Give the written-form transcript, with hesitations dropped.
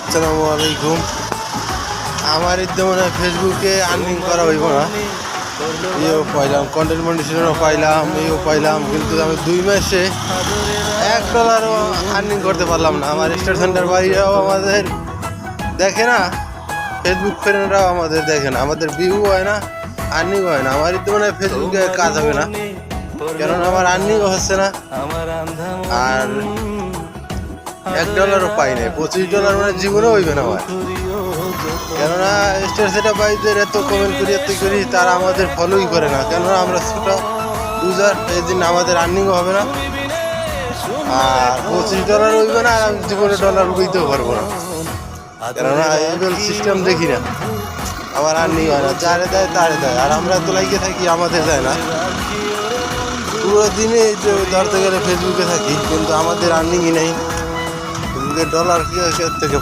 আসসালামু আলাইকুম। আমার ইচ্ছে মনে হয় ফেসবুকে আর্নিং করা হইব না। ইয়েও পাইলাম, কন্টেন্ট মনিটাইজেশনও পাইলাম, ইয়েও পাইলাম, কিন্তু আমি 2 মাসে $1 আর্নিং করতে পারলাম না। আমার স্টার সেন্টার ভাইরাও আমাদের দেখে না, ফেসবুক ফ্রেন্ডরাও আমাদের দেখে না, আমাদের ভিউ হয় না, আর্নিং হয় না। আমার ইচ্ছে মনে হয় ফেসবুকে কাজ হবে না, কেননা আমার আর্নিংও হচ্ছে না, আর $1 পাই নাই। $25 মানে জীবনেও হইবে না আমার, কেননা স্টার সেটা ভাইদের এত কমেন্ট করি এত করি, তারা আমাদের ফলোই করে না, কেননা আমরা ছোট ইউজার, এই দিন আমাদের আর্নিংও হবে না, আর $25 হইবে না, আর আমি জীবনে ডলার উঠাইতেও পারবো না, কেননা এগুলো সিস্টেম দেখি না, আমার আর্নিং হয় না। যারে দেয় তারে দেয়, আর আমরা তো লাইকে থাকি, আমাদের দেয় না। পুরো দিনে ধরতে গেলে ফেসবুকে থাকি, কিন্তু আমাদের আর্নিংই নেই। ফেসবুকে ডলার থেকে